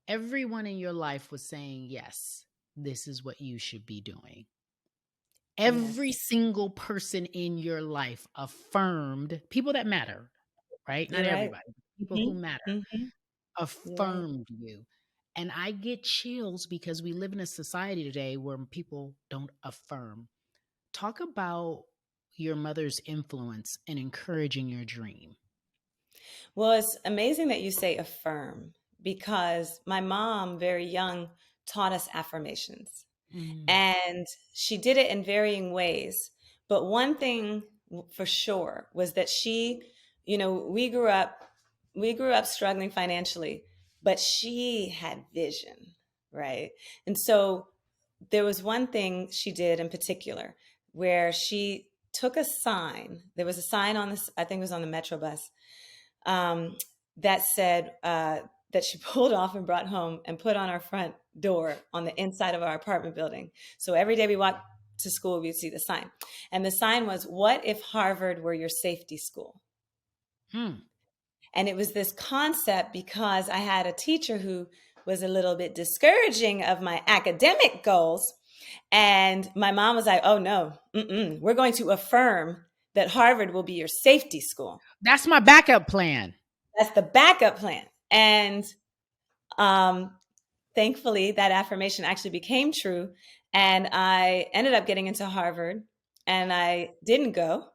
everyone in your life was saying, yes, this is what you should be doing. Every Yes. single person in your life affirmed, people that matter, right? Not You're right. everybody, people who matter Mm-hmm. Mm-hmm. You're right. affirmed you. And I get chills because we live in a society today where people don't affirm. Talk about your mother's influence in encouraging your dream. Well, it's amazing that you say affirm because my mom, very young, taught us affirmations. Mm. And she did it in varying ways. But one thing for sure was that she, we grew up struggling financially, but she had vision, right? And so there was one thing she did in particular where she took a sign. There was a sign on this, I think it was on the Metro bus, um, that said, that she pulled off and brought home and put on our front door on the inside of our apartment building. So every day we walked to school, we'd see the sign. And the sign was, "What if Harvard were your safety school?" Hmm. And it was this concept because I had a teacher who was a little bit discouraging of my academic goals. And my mom was like, "Oh, no, we're going to affirm that Harvard will be your safety school. That's my backup plan. That's the backup plan." And um, thankfully, that affirmation actually became true. And I ended up getting into Harvard, and I didn't go.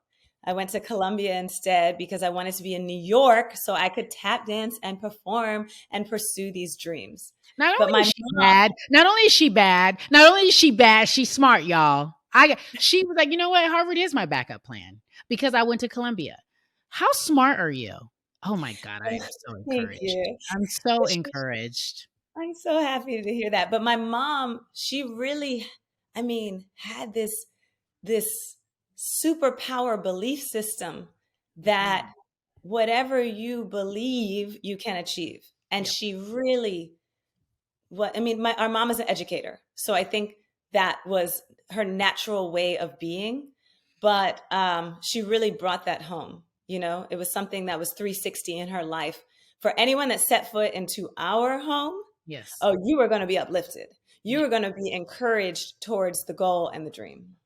I went to Columbia instead because I wanted to be in New York so I could tap dance and perform and pursue these dreams. Not But only my is she mom, bad, not only is she bad, not only is she bad, she's smart, y'all. She was like, you know what? Harvard is my backup plan because I went to Columbia. How smart are you? Oh my God, I am so thank encouraged. you. I'm so encouraged. I'm so happy to hear that. But my mom, she really, I mean, had this superpower belief system that Mhm. whatever you believe, you can achieve. And Yep. she really, what I mean, our mom is an educator, so I think that was her natural way of being. But she really brought that home. It was something that was 360 in her life. For anyone that set foot into our home, Yes. oh, you were going to be uplifted. You Yeah. were going to be encouraged towards the goal and the dream.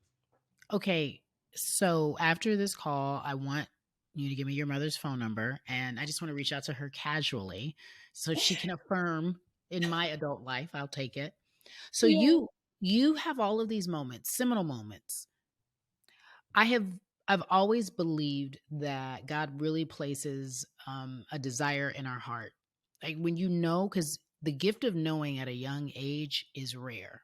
Okay. So after this call, I want you to give me your mother's phone number, and I just want to reach out to her casually so she can affirm in my adult life. I'll take it. So Yeah. you have all of these moments, seminal moments. I have I've always believed that God really places a desire in our heart. Like when you know, because the gift of knowing at a young age is rare.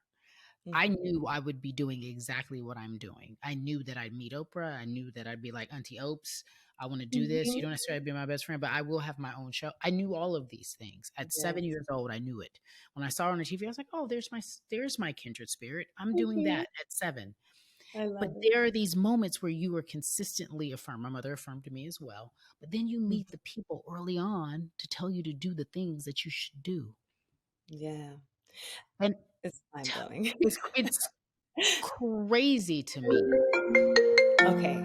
I Mhm. knew I would be doing exactly what I'm doing. I knew that I'd meet Oprah. I knew that I'd be like Auntie Opes. I want to do this. You Mhm. don't necessarily be my best friend, but I will have my own show. I knew all of these things at Yes. 7 years old. I knew it. When I saw her on the TV, I was like, "Oh, there's my kindred spirit. I'm doing Mhm. that at 7." I But love it. there are these moments where you are consistently affirmed. My mother affirmed to me as well. But then you Mhm. meet the people early on to tell you to do the things that you should do, Yeah. and It's mind blowing. it's crazy to me. Okay.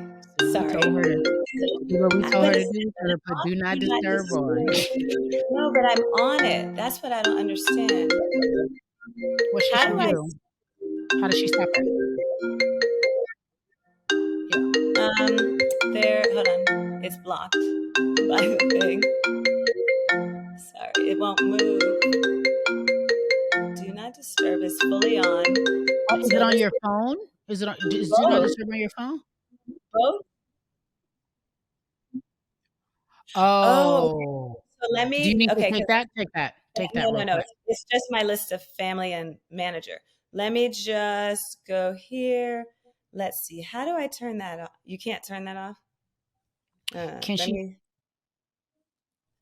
See, we Sorry. told her to see what we I'm told going her to to set do. We told it her to put off. do Do not not disturb on. disturb. No, but I'm on it. That's what I don't understand. What should How she do I? do? How does she stop it? Yeah. There. Hold on. It's blocked by the thing. Sorry, it won't move. Do not disturb is fully on Is it until on this. your phone? Is do not Both. disturb on your phone? Both. Oh, okay. Oh. So let Do you me. need to Okay, take because that? Take that. Take that no, no, real no. quick. It's just my list of family and manager. Let me just go here. Let's see. How do I turn that off? You can't turn that off. Can Let she me.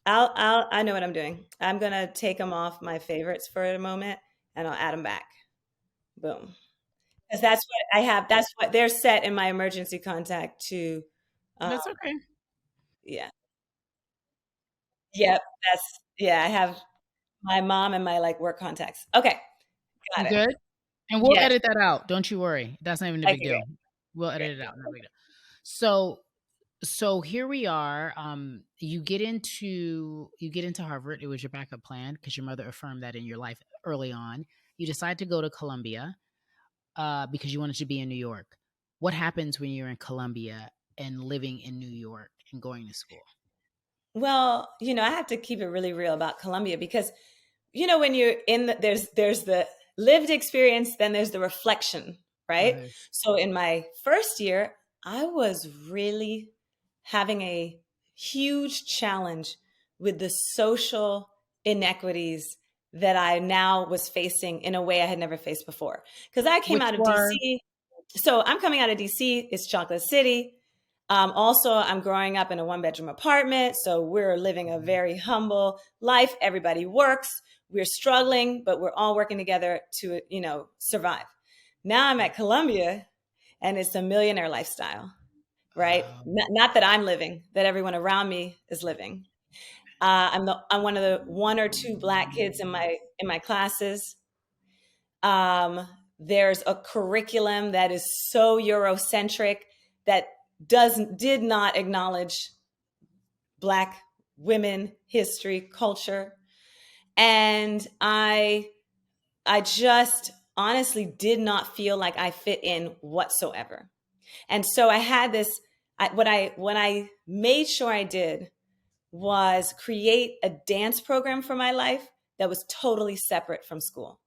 I know what I'm doing. I'm gonna take them off my favorites for a moment, and I'll add them back. Boom. Because that's what I have. That's what they're set in my emergency contact to. Um, That's okay. yeah. Yep. Yeah. I have my mom and my like work contacts. Okay. You Got it. good? And we'll Yes. edit that out. Don't you worry. That's not even a Okay. big Great. deal. We'll Great. edit it out. No big deal. So So here we are. You get into Harvard. It was your backup plan because your mother affirmed that in your life early on. You decide to go to Columbia because you wanted to be in New York. What happens when you're in Columbia and living in New York and going to school? Well, I have to keep it really real about Columbia because when you're there's the lived experience, then there's the reflection, right? Right. So in my first year, I was really having a huge challenge with the social inequities that I now was facing in a way I had never faced before. Because I came Which out of were DC. So I'm coming out of DC, it's Chocolate City. Also, I'm growing up in a one-bedroom apartment, so we're living a Mhm. very humble life. Everybody works. We're struggling, but we're all working together to, survive. Now I'm Yeah. at Columbia, and it's a millionaire lifestyle, right? Um, Not that I'm living, that everyone around me is living. I'm one of the one or two Black kids in my classes. Um, there's a curriculum that is so Eurocentric that did not acknowledge Black women, history, culture. And I just honestly did not feel like I fit in whatsoever. And so I had this what I made sure I did was create a dance program for my life that was totally separate from school.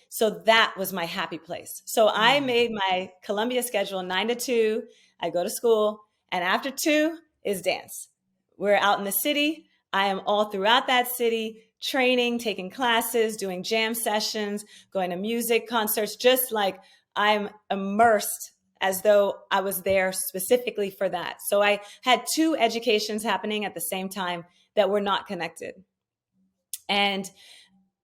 So that was my happy place. So I mm, made my Columbia schedule 9 to 2. I go to school, and after 2 is dance. We're out in the city. I am all throughout that city, training, taking classes, doing jam sessions, going to music concerts, just like I'm immersed as though I was there specifically for that. So I had two educations happening at the same time that were not connected. And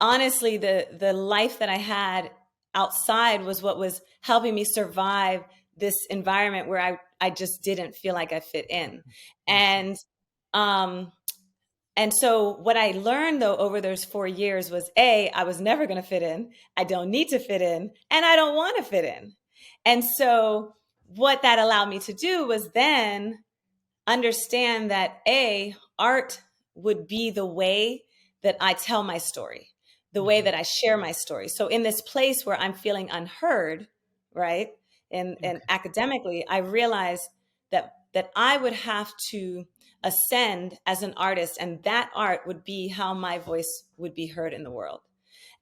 honestly, the life that I had outside was what was helping me survive this environment where I just didn't feel like I fit in. okay. And um and so what I learned though over those 4 years was I was never going to fit in. I don't need to fit in, and I don't want to fit in. And so what that allowed me to do was then understand that art would be the way that I tell my story, the way Mhm. that I share my story. So in this place where I'm feeling unheard, right? And Okay. academically, I realized that I would have to ascend as an artist, and that art would be how my voice would be heard in the world.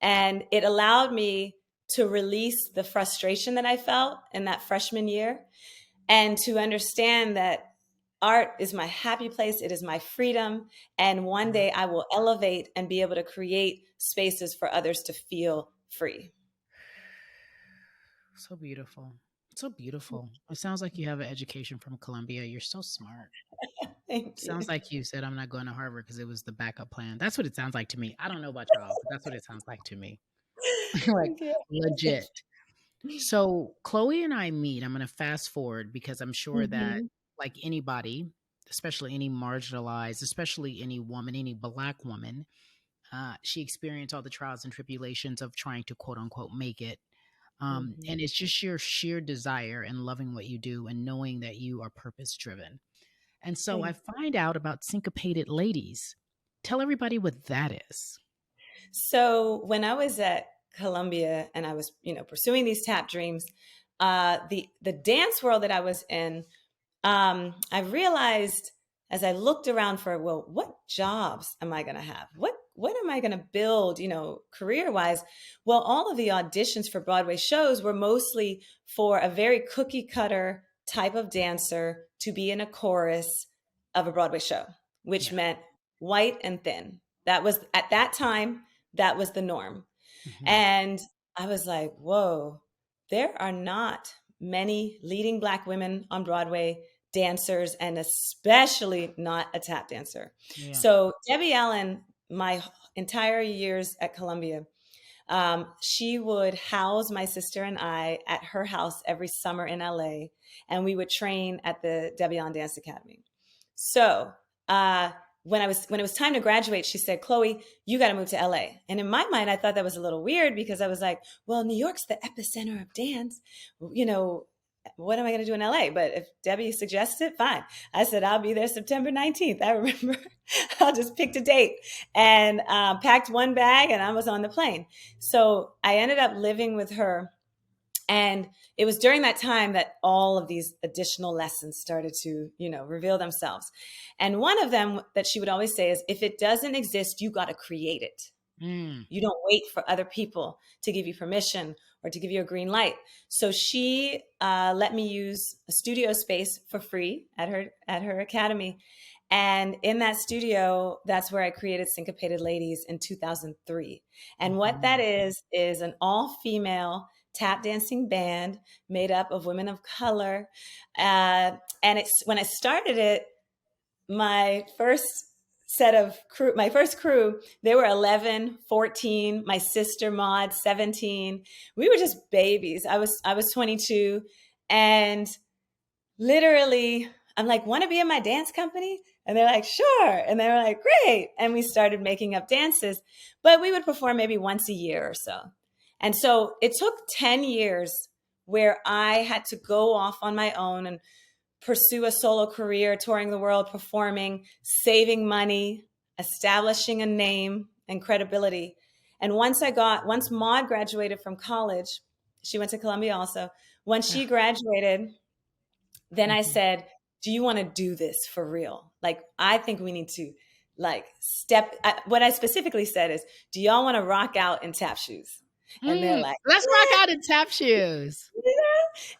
And it allowed me to release the frustration that I felt in that freshman year and to understand that art is my happy place, it is my freedom, and one Right. day I will elevate and be able to create spaces for others to feel free. So beautiful. So beautiful. It sounds like you have an education from Columbia. You're so smart. Thank you. Sounds like you said, "I'm not going to Harvard because it was the backup plan." That's what it sounds like to me. I don't know about y'all, but that's what it sounds like to me. Like, Okay. legit. So, Chloe and I meet. I'm gonna fast forward because I'm sure that, Mhm. like anybody, especially any marginalized, especially any woman, any Black woman, she experienced all the trials and tribulations of trying to quote unquote make it. Mhm. And it's just your sheer desire and loving what you do and knowing that you are purpose driven. And so I Thank find out about syncopated ladies. Tell everybody what that is. So when I was at Columbia and I was, pursuing these tap dreams, the dance world that I was in, I realized as I looked around for, well, what jobs am I going to have? What am I going to build, career wise? Well, all of the auditions for Broadway shows were mostly for a very cookie cutter type of dancer to be in a chorus of a Broadway show, which Yeah. meant white and thin. That was at that time, that was the norm. Hmm. And I was like, whoa, there are not many leading Black women on Broadway, dancers, and especially not a tap dancer. Yeah. So Debbie Allen, my entire years at Columbia, she would house my sister and I at her house every summer in LA, and we would train at the Debbie Allen Dance Academy. So uh, when it was time to graduate, she said, "Chloe, you got to move to LA." And in my mind, I thought that was a little weird because I was like, "Well, New York's the epicenter of dance, you know." what am I going to do in LA? But if Debbie suggests it, fine. I said, I'll be there September 19th. I remember I just picked a date and packed one bag and I was on the plane. So I ended up living with her. And it was during that time that all of these additional lessons started to, reveal themselves. And one of them that she would always say is, if it doesn't exist, you got to create it. Mm. You don't wait for other people to give you permission or to give you a green light. So she let me use a studio space for free at her academy. And in that studio, that's where I created Syncopated Ladies in 2003. And what that Mhm. is an all-female tap dancing band made up of women of color. And it's when I started it, my first my first crew, they were 11, 14, my sister Maud, 17. We were just babies. I was 22, and literally I'm like, want to be in my dance company? And they're like, sure. And they were like, great. And we started making up dances, but we would perform maybe once a year or so. And so it took 10 years where I had to go off on my own and pursue a solo career, touring the world, performing, saving money, establishing a name and credibility. And once Maud graduated from college, she went to Columbia also. Once she graduated, then I Mhm. said, do you want to do this for real? Like, I think we need to what I specifically said is, do y'all want to rock out in tap shoes? And they're Mm. like, Let's rock out in tap shoes.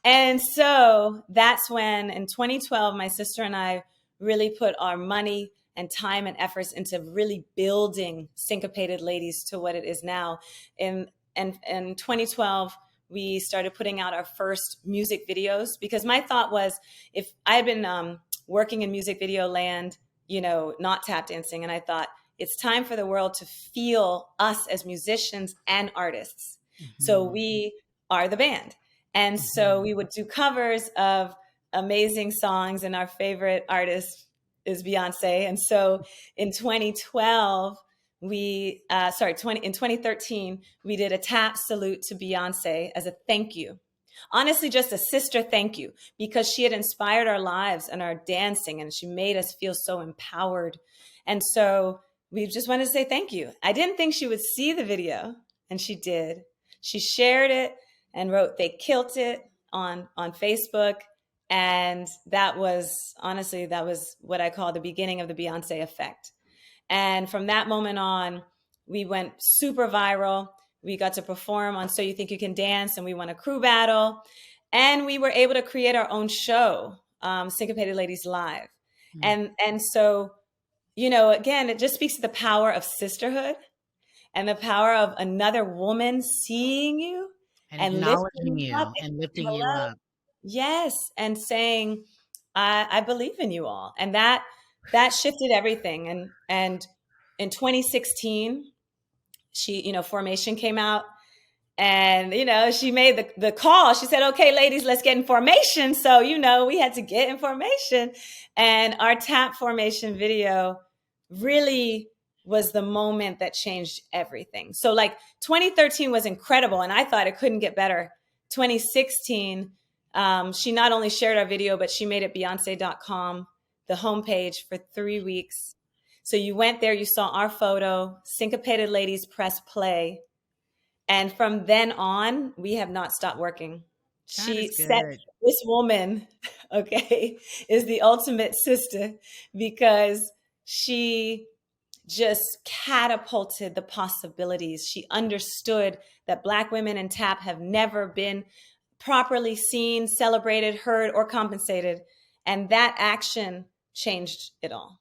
and so that's when in 2012, my sister and I really put our money and time and efforts into really building Syncopated Ladies to what it is now. In 2012, we started putting out our first music videos, because my thought was, if I had been working in music video land, not tap dancing, and I thought it's time for the world to feel us as musicians and artists. So Mhm. we are the band. And so Mhm. we would do covers of amazing songs, and our favorite artist is Beyonce. And so in 2012, in 2013, we did a tap salute to Beyonce as a thank you. Honestly, just a sister thank you, because she had inspired our lives and our dancing, and she made us feel so empowered. And so we just wanted to say thank you. I didn't think she would see the video, and she did. She shared it and wrote, "They killed it" on Facebook. And that was what I call the beginning of the Beyonce effect. And from that moment on, we went super viral. We got to perform on So You Think You Can Dance, and we won a crew battle. And we were able to create our own show, Syncopated Ladies Live. Mm. And so, again, it just speaks to the power of sisterhood and the power of another woman seeing you And and lifting acknowledging you up. you and lifting you Hello. up. Yes. And saying, I believe in you all. And that shifted everything. And in 2016, Formation came out, and she made the call. She said, okay, ladies, let's get in formation. So we had to get in formation, and our tap formation video really was the moment that changed everything. So, like, 2013 was incredible, and I thought it couldn't get better. 2016, she not only shared our video, but she made it Beyonce.com, the homepage, for 3 weeks. So you went there, you saw our photo, Syncopated Ladies, press play. And from then on, we have not stopped working. God is She said, good. this woman, okay, is the ultimate sister, because she just catapulted the possibilities. She understood that Black women in tap have never been properly seen, celebrated, heard, or compensated. And that action changed it all.